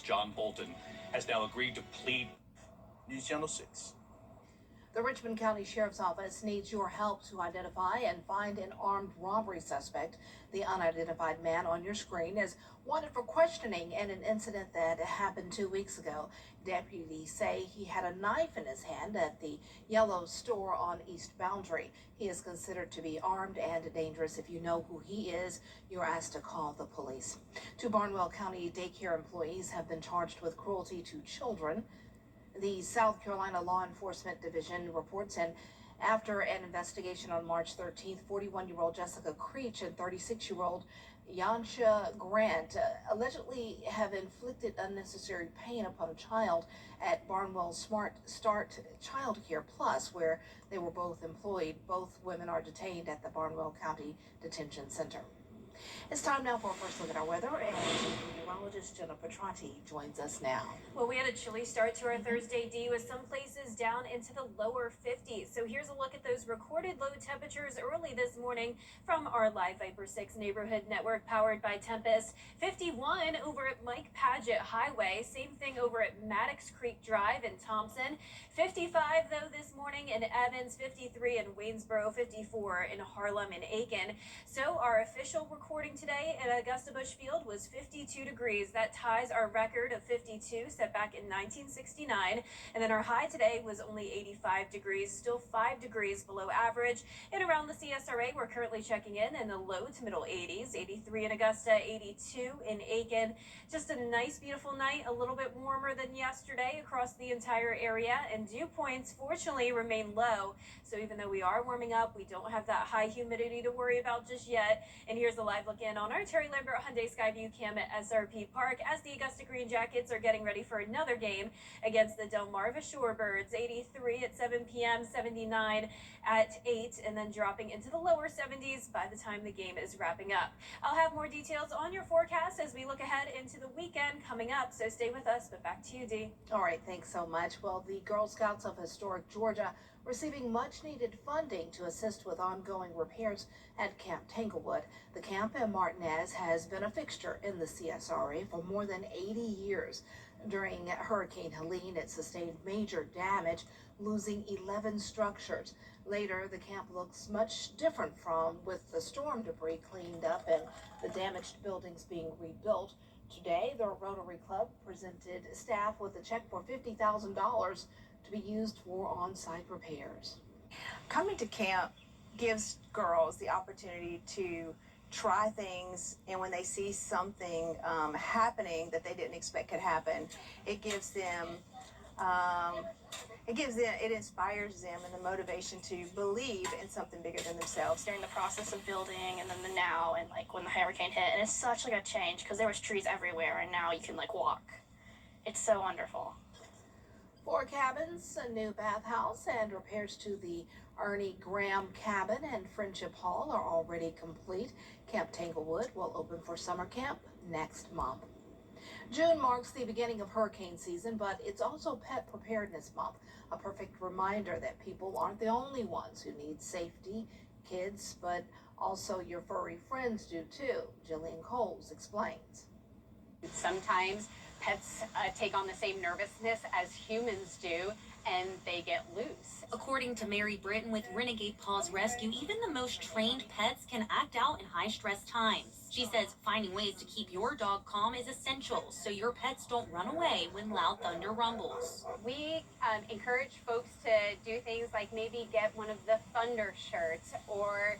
John Bolton, has now agreed to plead. News Channel 6. The Richmond County Sheriff's Office needs your help to identify and find an armed robbery suspect. The unidentified man on your screen is wanted for questioning in an incident that happened 2 weeks ago. Deputies say he had a knife in his hand at the Yellow store on East Boundary. He is considered to be armed and dangerous. If you know who he is, you're asked to call the police. 2 Barnwell County daycare employees have been charged with cruelty to children. The South Carolina Law Enforcement Division reports after an investigation on March 13th, 41-year-old Jessica Creech and 36-year-old Yansha Grant allegedly have inflicted unnecessary pain upon a child at Barnwell Smart Start Child Care Plus, where they were both employed. Both women are detained at the Barnwell County Detention Center. It's time now for a first look at our weather, and meteorologist Jenna Petrati joins us now. Well, we had a chilly start to our Thursday, D, with some places down into the lower 50s. So here's a look at those recorded low temperatures early this morning from our live Viper 6 neighborhood network powered by Tempest. 51 over at Mike Paget Highway. Same thing over at Maddox Creek Drive in Thompson. 55, though, this morning in Evans. 53 in Waynesboro. 54 in Harlem and Aiken. So our official recording today at Augusta Busch Field was 52 degrees. That ties our record of 52 set back in 1969. And then our high today was only 85 degrees, still 5 degrees below average. And around the CSRA, we're currently checking in the low to middle 80s, 83 in Augusta, 82 in Aiken. Just a nice, beautiful night, a little bit warmer than yesterday across the entire area. And dew points, fortunately, remain low. So even though we are warming up, we don't have that high humidity to worry about just yet. And here's a live look in on our Terry Lambert Hyundai Skyview cam at SRP Park as the Augusta Green Jackets are getting ready for another game against the Delmarva Shorebirds. 83 at 7 p.m., 79 at 8, and then dropping into the lower 70s by the time the game is wrapping up. I'll have more details on your forecast as we look ahead into the weekend coming up, so stay with us. But back to you, Dee. All right, thanks so much. Well, the Girl Scouts of Historic Georgia receiving much-needed funding to assist with ongoing repairs at Camp Tanglewood. The camp in Martinez has been a fixture in the CSRA for more than 80 years. During Hurricane Helene, it sustained major damage, losing 11 structures. Later, the camp looks much different with the storm debris cleaned up and the damaged buildings being rebuilt. Today, the Rotary Club presented staff with a check for $50,000 to be used for on-site repairs. Coming to camp gives girls the opportunity to try things, and when they see something happening that they didn't expect could happen, it gives them it inspires them and the motivation to believe in something bigger than themselves. During the process of building and then the now and like when the hurricane hit, and it's such like a change because there was trees everywhere and now you can like walk. It's so wonderful. 4 cabins, a new bathhouse, and repairs to the Ernie Graham cabin and Friendship Hall are already complete. Camp Tanglewood will open for summer camp next month. June marks the beginning of hurricane season, but it's also Pet Preparedness Month, a perfect reminder that people aren't the only ones who need safety. Kids, but also your furry friends do too. Jillian Coles explains. Sometimes pets take on the same nervousness as humans do, and they get loose. According to Mary Britton with Renegade Paws Rescue, even the most trained pets can act out in high-stress times. She says finding ways to keep your dog calm is essential so your pets don't run away when loud thunder rumbles. We encourage folks to do things like maybe get one of the thunder shirts or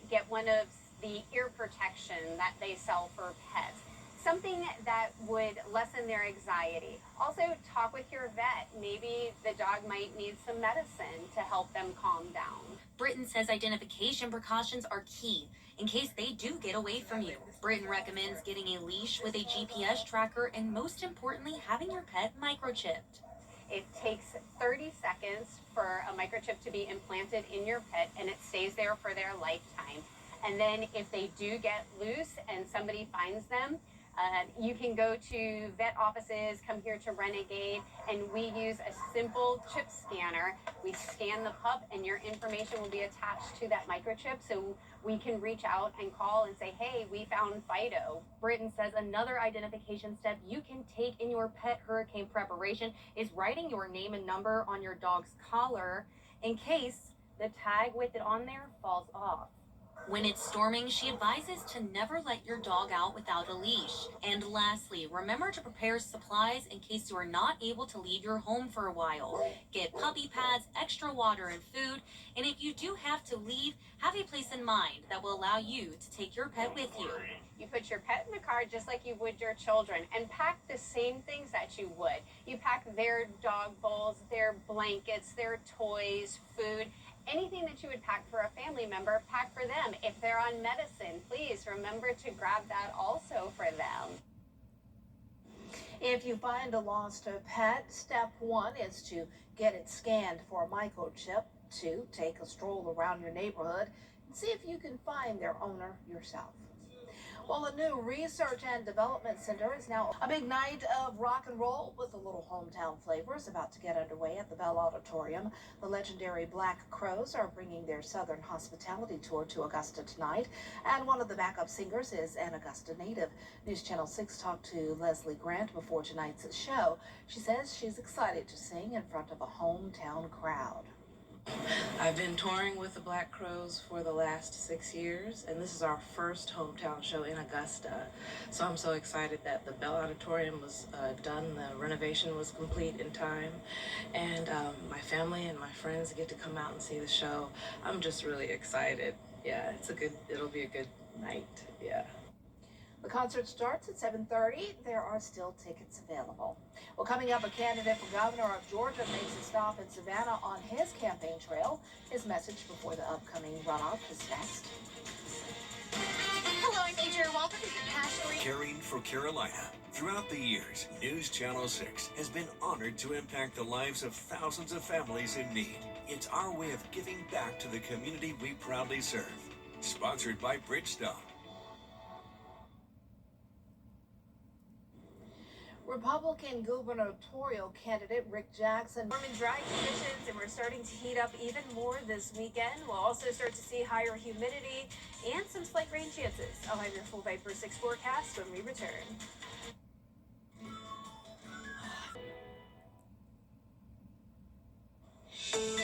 get one of the ear protection that they sell for pets. Something that would lessen their anxiety. Also, talk with your vet. Maybe the dog might need some medicine to help them calm down. Britton says identification precautions are key in case they do get away from you. Britton recommends getting a leash with a GPS tracker and, most importantly, having your pet microchipped. It takes 30 seconds for a microchip to be implanted in your pet, and it stays there for their lifetime. And then if they do get loose and somebody finds them, You can go to vet offices, come here to Renegade, and we use a simple chip scanner. We scan the pup, and your information will be attached to that microchip, so we can reach out and call and say, hey, we found Fido. Britton says another identification step you can take in your pet hurricane preparation is writing your name and number on your dog's collar in case the tag with it on there falls off. When it's storming, she advises to never let your dog out without a leash. And lastly, remember to prepare supplies in case you are not able to leave your home for a while. Get puppy pads, extra water and food, and if you do have to leave, have a place in mind that will allow you to take your pet with you. You put your pet in the car just like you would your children, and pack the same things that you would. You pack their dog bowls, their blankets, their toys, food. Anything that you would pack for a family member, pack for them. If they're on medicine, please remember to grab that also for them. If you find a lost pet, step 1 is to get it scanned for a microchip. 2, take a stroll around your neighborhood and see if you can find their owner yourself. Well, the new Research and Development Center is now a big night of rock and roll with a little hometown flavor is about to get underway at the Bell Auditorium. The legendary Black Crowes are bringing their Southern hospitality tour to Augusta tonight, and one of the backup singers is an Augusta native. News Channel 6 talked to Leslie Grant before tonight's show. She says she's excited to sing in front of a hometown crowd. I've been touring with the Black Crowes for the last 6 years, and this is our first hometown show in Augusta. So I'm so excited that the Bell Auditorium was done, the renovation was complete in time, and my family and my friends get to come out and see the show. I'm just really excited. Yeah, it'll be a good night, yeah. The concert starts at 7:30. There are still tickets available. Well, coming up, a candidate for governor of Georgia makes a stop in Savannah on his campaign trail. His message before the upcoming runoff is next. Hello, I'm Adrian Walter with your Passionate. Caring for Carolina. Throughout the years, News Channel 6 has been honored to impact the lives of thousands of families in need. It's our way of giving back to the community we proudly serve. Sponsored by Bridgestone. Republican gubernatorial candidate Rick Jackson. Warm and dry conditions, and we're starting to heat up even more this weekend. We'll also start to see higher humidity and some slight rain chances. I'll have your full Viper 6 forecast when we return.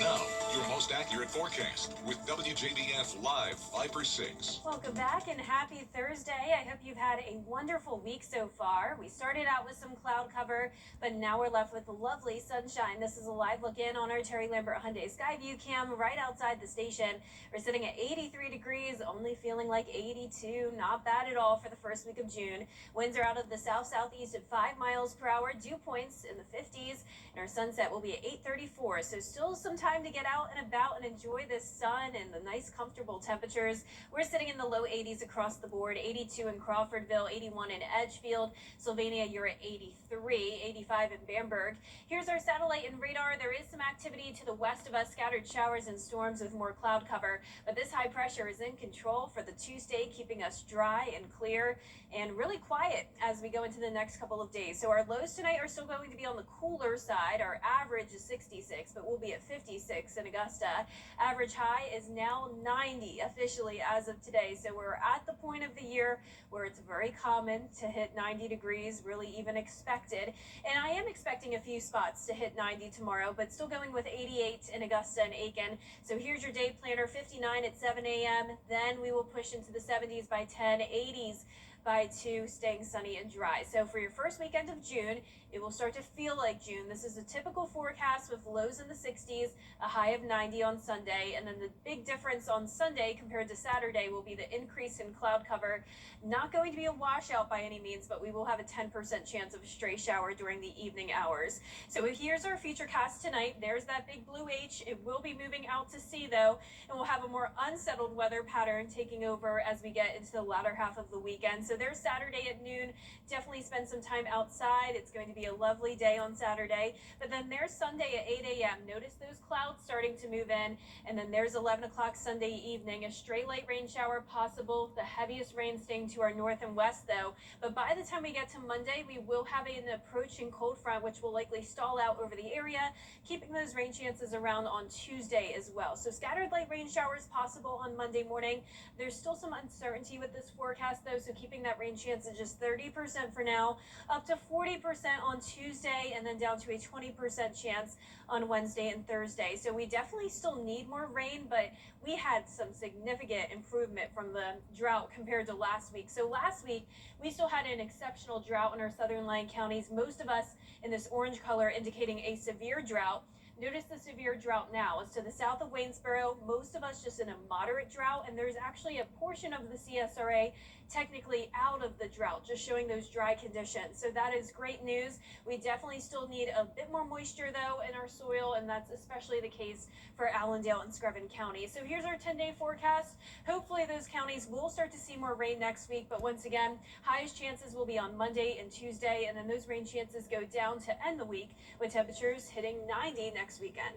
Now, your most accurate forecast with WJBF Live Viper 6. Welcome back and happy Thursday. I hope you've had a wonderful week so far. We started out with some cloud cover, but now we're left with lovely sunshine. This is a live look in on our Terry Lambert Hyundai Skyview cam right outside the station. We're sitting at 83 degrees, only feeling like 82. Not bad at all for the first week of June. Winds are out of the south-southeast at 5 miles per hour. Dew points in the 50s, and our sunset will be at 8:34. So still some time to get out and about and enjoy this sun and the nice comfortable temperatures. We're sitting in the low 80s across the board. 82 in Crawfordville, 81 in Edgefield. Sylvania, you're at 83, 85 in Bamberg. Here's our satellite and radar. There is some activity to the west of us, scattered showers and storms with more cloud cover, but this high pressure is in control for the Tuesday, keeping us dry and clear and really quiet as we go into the next couple of days. So our lows tonight are still going to be on the cooler side. Our average is 66, but we'll be at 56 in Augusta. Average high is now 90 officially as of today. So we're at the point of the year where it's very common to hit 90 degrees, really even expected. And I am expecting a few spots to hit 90 tomorrow, but still going with 88 in Augusta and Aiken. So here's your day planner, 59 at 7 a.m. Then we will push into the 70s by 10, 80s by 2, staying sunny and dry. So for your first weekend of June, it will start to feel like June. This is a typical forecast with lows in the 60s, a high of 90 on Sunday, and then the big difference on Sunday compared to Saturday will be the increase in cloud cover. Not going to be a washout by any means, but we will have a 10% chance of a stray shower during the evening hours. So here's our future cast tonight. There's that big blue H. It will be moving out to sea though, and we'll have a more unsettled weather pattern taking over as we get into the latter half of the weekend. So there's Saturday at noon. Definitely spend some time outside. It's going to be a lovely day on Saturday. But then there's Sunday at 8 a.m. Notice those clouds starting to move in. And then there's 11 o'clock Sunday evening. A stray light rain shower possible. The heaviest rain staying to our north and west, though. But by the time we get to Monday, we will have an approaching cold front, which will likely stall out over the area, keeping those rain chances around on Tuesday as well. So scattered light rain showers possible on Monday morning. There's still some uncertainty with this forecast, though, so keeping that rain chance at just 30% for now, up to 40% on Tuesday, and then down to a 20% chance on Wednesday and Thursday. So we definitely still need more rain, but we had some significant improvement from the drought compared to last week. So last week, we still had an exceptional drought in our southern line counties. Most of us in this orange color indicating a severe drought. Notice the severe drought now. It's to the south of Waynesboro. Most of us just in a moderate drought, and there's actually a portion of the CSRA technically out of the drought, just showing those dry conditions. So that is great news. We definitely still need a bit more moisture, though, in our soil, and that's especially the case for Allendale and Screven County. So here's our 10-day forecast. Hopefully those counties will start to see more rain next week, but once again, highest chances will be on Monday and Tuesday, and then those rain chances go down to end the week with temperatures hitting 90 next weekend.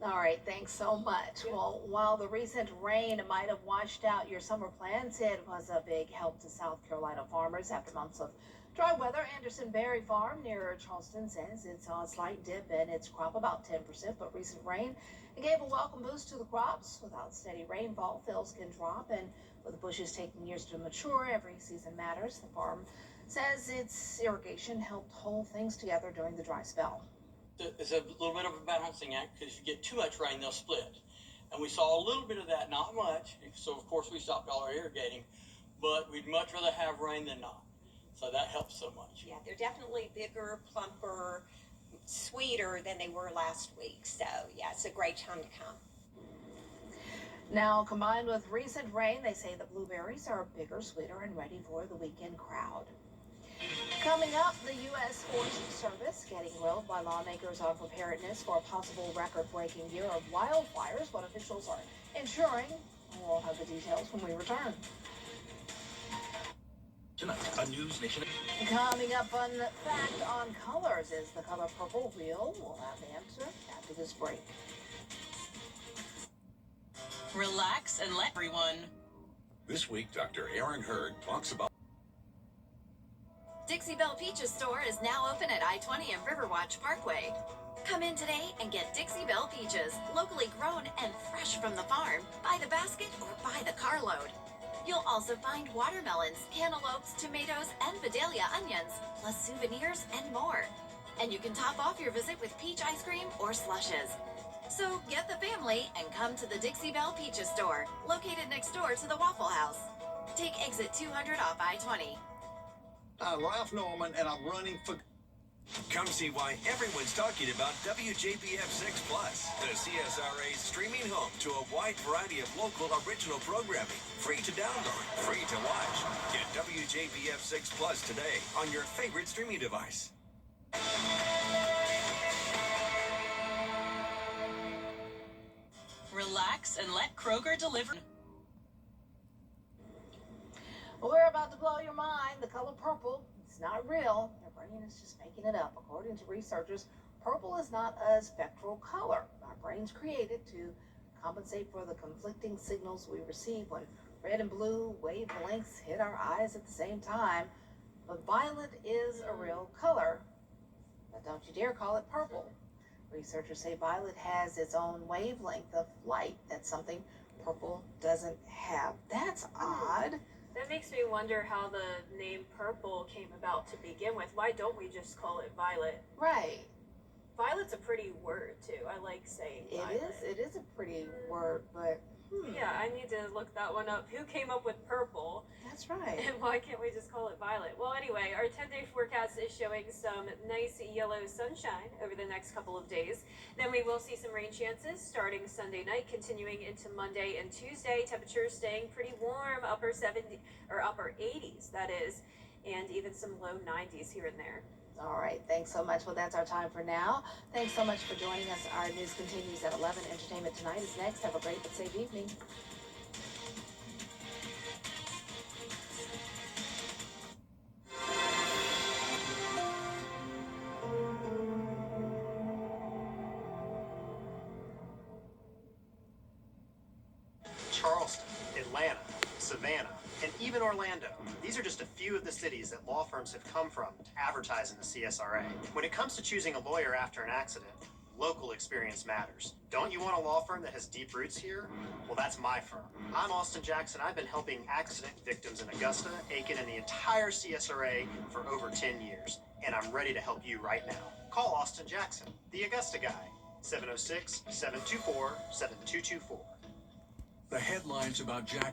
All right, thanks so much. Well, while the recent rain might have washed out your summer plans, it was a big help to South Carolina farmers after months of dry weather. Anderson Berry Farm near Charleston says it saw a slight dip in its crop, about 10%, but recent rain gave a welcome boost to the crops. Without steady rainfall, fields can drop, and with the bushes taking years to mature, every season matters. The farm says its irrigation helped hold things together during the dry spell. It's a little bit of a balancing act, because if you get too much rain, they'll split. And we saw a little bit of that, not much. So, of course, we stopped all our irrigating. But we'd much rather have rain than not. So that helps so much. Yeah, they're definitely bigger, plumper, sweeter than they were last week. So, yeah, it's a great time to come. Now, combined with recent rain, they say the blueberries are bigger, sweeter, and ready for the weekend crowd. Coming up, the U.S. Forest Service getting grilled by lawmakers on preparedness for a possible record-breaking year of wildfires. What officials are ensuring. We'll have the details when we return. Tonight, a News Nation. Coming up on Fact on Colors, is the color purple real? We'll have the answer after this break. Relax and let everyone. This week, Dr. Aaron Hurd talks about Dixie Belle Peaches store is now open at I-20 and Riverwatch Parkway. Come in today and get Dixie Belle Peaches, locally grown and fresh from the farm, by the basket or by the carload. You'll also find watermelons, cantaloupes, tomatoes, and Vidalia onions, plus souvenirs and more. And you can top off your visit with peach ice cream or slushes. So get the family and come to the Dixie Belle Peaches store, located next door to the Waffle House. Take exit 200 off I-20. I'm Ralph Norman, and I'm running for... Come see why everyone's talking about WJBF 6 Plus, the CSRA's streaming home to a wide variety of local original programming. Free to download, free to watch. Get WJBF 6 Plus today on your favorite streaming device. Relax and let Kroger deliver. We're about to blow your mind. The color purple, it's not real. Your brain is just making it up. According to researchers, purple is not a spectral color. Our brains create it to compensate for the conflicting signals we receive when red and blue wavelengths hit our eyes at the same time. But violet is a real color, but don't you dare call it purple. Researchers say violet has its own wavelength of light. That's something purple doesn't have. That's odd. That makes me wonder how the name purple came about to begin with. Why don't we just call it violet? Right. Violet's a pretty word, too. I like saying violet. It is a pretty word, but yeah, I need to look that one up. Who came up with purple? That's right. And why can't we just call it violet? Well, anyway, our 10-day forecast is showing some nice yellow sunshine over the next couple of days. Then we will see some rain chances starting Sunday night, continuing into Monday and Tuesday. Temperatures staying pretty warm, upper 80s, that is, and even some low 90s here and there. All right, thanks so much. Well, that's our time for now. Thanks so much for joining us. Our news continues at 11. Entertainment Tonight is next. Have a great but safe evening. Savannah, and even Orlando. These are just a few of the cities that law firms have come from to advertise in the CSRA. When it comes to choosing a lawyer after an accident, local experience matters. Don't you want a law firm that has deep roots here? Well, that's my firm. I'm Austin Jackson. I've been helping accident victims in Augusta, Aiken, and the entire CSRA for over 10 years, and I'm ready to help you right now. Call Austin Jackson, the Augusta guy, 706-724-7224. The headlines about Jack